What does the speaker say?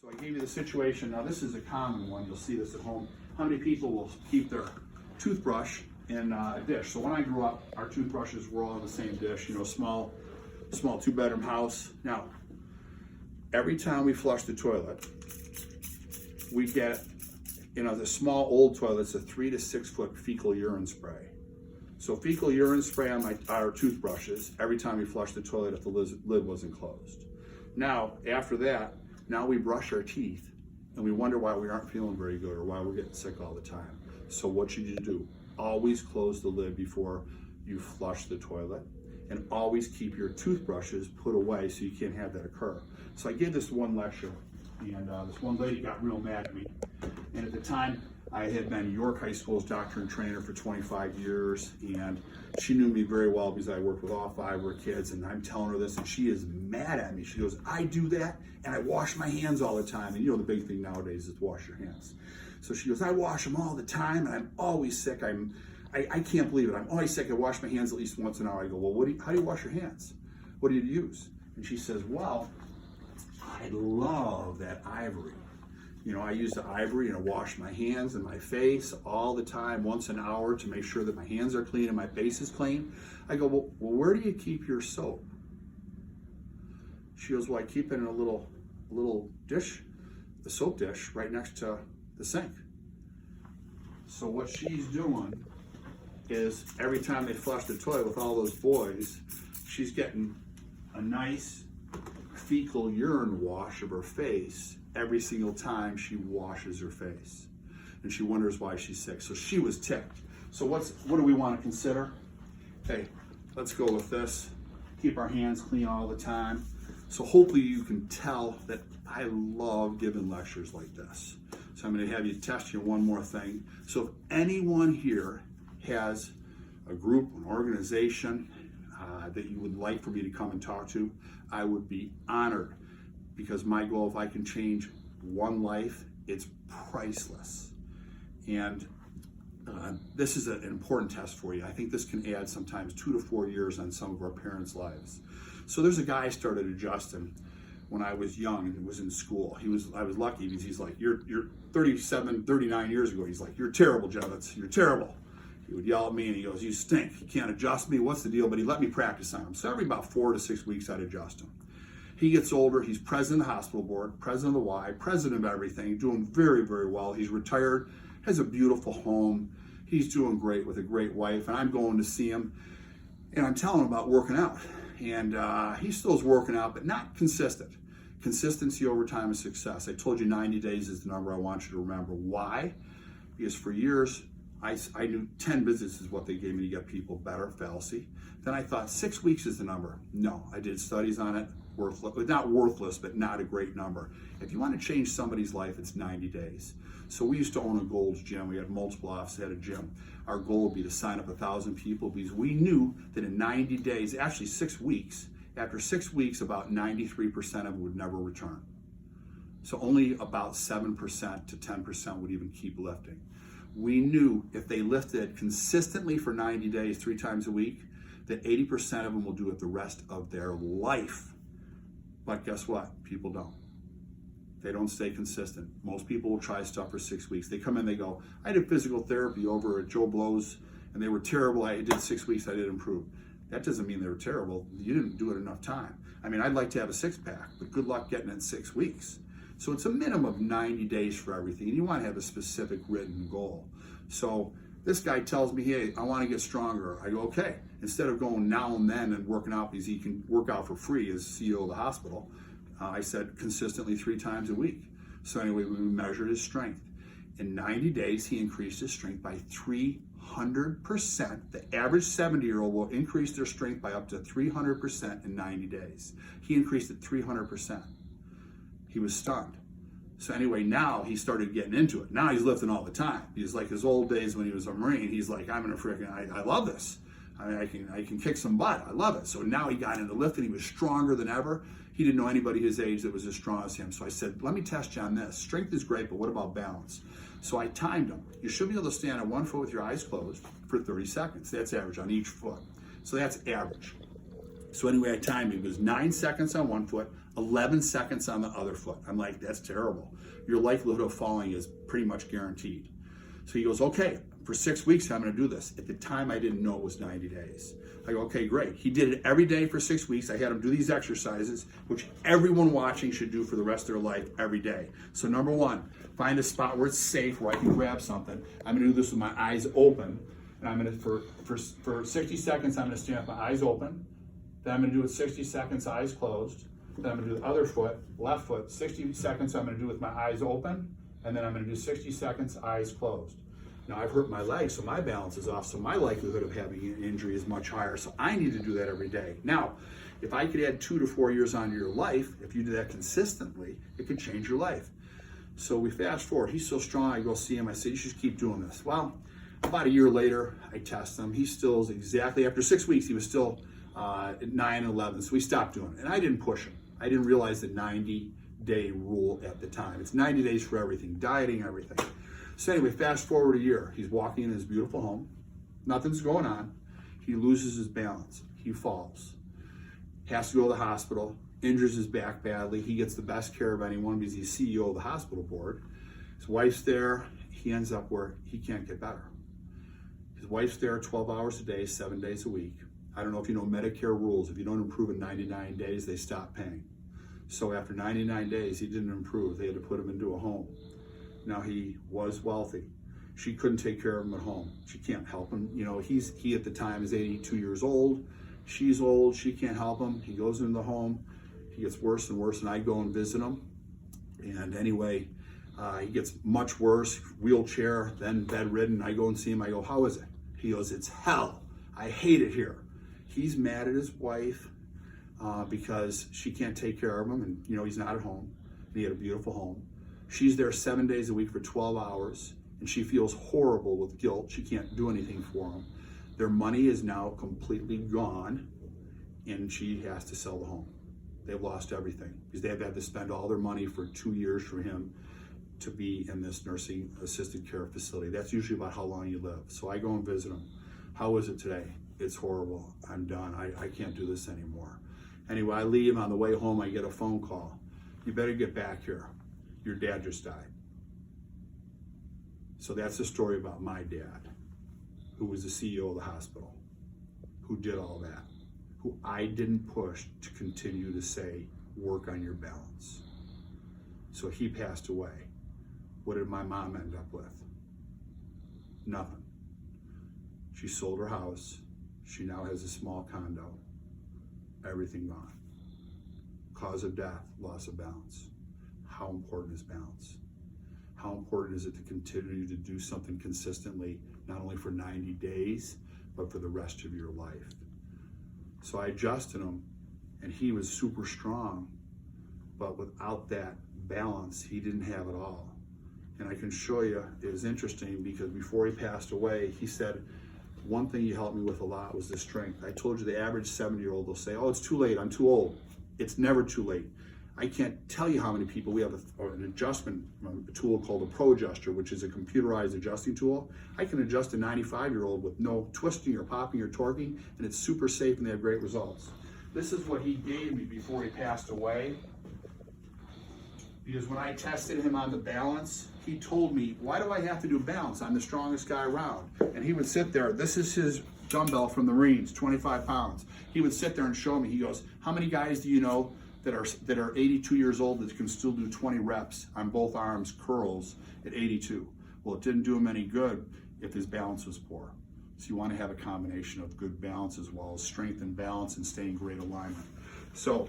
So I gave you the situation. Now this is a common one. You'll see this at home. How many people will keep their toothbrush in a dish? So when I grew up, our toothbrushes were all in the same dish, you know, small 2-bedroom house. Now, every time we flush the toilet, we get, you know, the small old toilet's a 3 to 6 foot fecal urine spray. So fecal urine spray on our toothbrushes every time we flush the toilet if the lid wasn't closed. Now, after that, now we brush our teeth and we wonder why we aren't feeling very good or why we're getting sick all the time. So what should you do? Always close the lid before you flush the toilet, and always keep your toothbrushes put away so you can't have that occur. So I gave this one lecture, and this one lady got real mad at me. And at the time, I had been York High School's doctor and trainer for 25 years, and she knew me very well because I worked with all 5 of her kids, and I'm telling her this, and she is mad at me. She goes, I do that, and I wash my hands all the time. And you know the big thing nowadays is to wash your hands. So she goes, I wash them all the time, and I'm always sick. I can't believe it. I'm always sick. I wash my hands at least once an hour. I go, well, how do you wash your hands? What do you use? And she says, well, I love that ivory. You know, I use the ivory and I wash my hands and my face all the time, once an hour, to make sure that my hands are clean and my face is clean. I go, well, where do you keep your soap? She goes, well, I keep it in a little dish, the soap dish, right next to the sink. So what she's doing is every time they flush the toilet with all those boys, she's getting a nice fecal urine wash of her face every single time she washes her face. And she wonders why she's sick. So she was ticked. So what do we want to consider? Hey, let's go with this. Keep our hands clean all the time. So hopefully you can tell that I love giving lectures like this. So I'm going to have you test you one more thing. So if anyone here has a group, an organization that you would like for me to come and talk to, I would be honored, because my goal, if I can change one life, it's priceless. And this is an important test for you. I think this can add sometimes 2 to 4 years on some of our parents' lives. So there's a guy I started adjusting when I was young and was in school. I was lucky because he's like, you're 37, 39 years ago. He's like, you're terrible, Jevitz, you're terrible. He would yell at me and he goes, you stink, you can't adjust me, what's the deal? But he let me practice on him. So every about 4 to 6 weeks I'd adjust him. He gets older, he's president of the hospital board, president of the Y, president of everything, doing very, very well. He's retired, has a beautiful home. He's doing great with a great wife, and I'm going to see him, and I'm telling him about working out. And he still is working out, but not consistent. Consistency over time is success. I told you 90 days is the number I want you to remember. Why? Because for years, I knew 10 visits is what they gave me to get people better, fallacy. Then I thought 6 weeks is the number. No, I did studies on it. Worthless, not worthless, but not a great number. If you want to change somebody's life, it's 90 days. So we used to own a Gold's Gym. We had multiple offices at a gym. Our goal would be to sign up 1,000 people, because we knew that in 90 days, actually 6 weeks, after 6 weeks, about 93% of them would never return. So only about 7% to 10% would even keep lifting. We knew if they lifted consistently for 90 days, 3 times a week, that 80% of them will do it the rest of their life. But guess what? People don't. They don't stay consistent. Most people will try stuff for 6 weeks. They come in, they go, I did physical therapy over at Joe Blow's and they were terrible. I did 6 weeks, I did improve. That doesn't mean they were terrible. You didn't do it enough time. I mean, I'd like to have a 6-pack, but good luck getting it in 6 weeks. So it's a minimum of 90 days for everything. And you want to have a specific written goal. So this guy tells me, hey, I want to get stronger. I go, okay. Instead of going now and then and working out because he can work out for free as CEO of the hospital, I said consistently 3 times a week. So anyway, we measured his strength. In 90 days, he increased his strength by 300%. The average 70-year-old will increase their strength by up to 300% in 90 days. He increased it 300%. He was stunned. So anyway, now he started getting into it. Now he's lifting all the time. He's like his old days when he was a Marine. He's like, I'm gonna freaking, I love this. I can kick some butt. I love it. So now he got into lifting. He was stronger than ever. He didn't know anybody his age that was as strong as him. So I said, let me test you on this. Strength is great, but what about balance? So I timed him. You should be able to stand on one foot with your eyes closed for 30 seconds. That's average on each foot. So that's average. So anyway, I timed him. It was 9 seconds on one foot, 11 seconds on the other foot. I'm like, that's terrible. Your likelihood of falling is pretty much guaranteed. So he goes, okay, for 6 weeks, I'm gonna do this. At the time, I didn't know it was 90 days. I go, okay, great. He did it every day for 6 weeks. I had him do these exercises, which everyone watching should do for the rest of their life every day. So number one, find a spot where it's safe, where I can grab something. I'm gonna do this with my eyes open. And I'm gonna, for 60 seconds, I'm gonna stand with my eyes open. Then I'm gonna do it 60 seconds, eyes closed. Then I'm gonna do the other foot, left foot, 60 seconds I'm gonna do with my eyes open. And then I'm gonna do 60 seconds, eyes closed. Now I've hurt my leg, so my balance is off, so my likelihood of having an injury is much higher. So I need to do that every day. Now, if I could add 2 to 4 years onto your life, if you do that consistently, it could change your life. So we fast forward, he's so strong, I go see him, I say, you should keep doing this. Well, about a year later, I test him. He still is exactly, after 6 weeks, he was still at 9 and 11, so we stopped doing it. And I didn't push him. I didn't realize the 90-day rule at the time. It's 90 days for everything, dieting, everything. So anyway, fast forward a year. He's walking in his beautiful home. Nothing's going on. He loses his balance. He falls. Has to go to the hospital. Injures his back badly. He gets the best care of anyone because he's CEO of the hospital board. His wife's there. He ends up where he can't get better. His wife's there 12 hours a day, 7 days a week. I don't know if you know Medicare rules. If you don't improve in 99 days, they stop paying. So after 99 days, he didn't improve. They had to put him into a home. Now he was wealthy. She couldn't take care of him at home. She can't help him. You know, he at the time is 82 years old. She's old. She can't help him. He goes into the home. He gets worse and worse, and I go and visit him. And anyway, he gets much worse, wheelchair, then bedridden. I go and see him. I go, how is it? He goes, it's hell. I hate it here. He's mad at his wife because she can't take care of him, and you know he's not at home. And he had a beautiful home. She's there 7 days a week for 12 hours, and she feels horrible with guilt. She can't do anything for him. Their money is now completely gone, and she has to sell the home. They've lost everything because they've had to spend all their money for 2 years for him to be in this nursing assisted care facility. That's usually about how long you live. So I go and visit him. How is it today? It's horrible. I'm done. I can't do this anymore. Anyway, I leave. On the way home, I get a phone call. You better get back here. Your dad just died. So that's the story about my dad, who was the CEO of the hospital, who did all that, who I didn't push to continue to say, work on your balance. So he passed away. What did my mom end up with? Nothing. She sold her house. She now has a small condo. Everything gone. Cause of death, loss of balance. How important is balance? How important is it to continue to do something consistently, not only for 90 days, but for the rest of your life? So I adjusted him, and he was super strong, but without that balance, he didn't have it all. And I can show you, it was interesting because before he passed away, he said, one thing he helped me with a lot was the strength. I told you the average 70-year-old will say, oh, it's too late, I'm too old. It's never too late. I can't tell you how many people, we have an adjustment tool called a Pro Adjuster, which is a computerized adjusting tool. I can adjust a 95-year-old with no twisting or popping or torquing, and it's super safe and they have great results. This is what he gave me before he passed away. Because when I tested him on the balance, he told me, why do I have to do balance? I'm the strongest guy around. And he would sit there, this is his dumbbell from the Marines, 25 pounds. He would sit there and show me, he goes, how many guys do you know that are 82 years old that can still do 20 reps on both arms curls at 82? Well, it didn't do him any good if his balance was poor. So you want to have a combination of good balance as well as strength and balance and stay in great alignment. So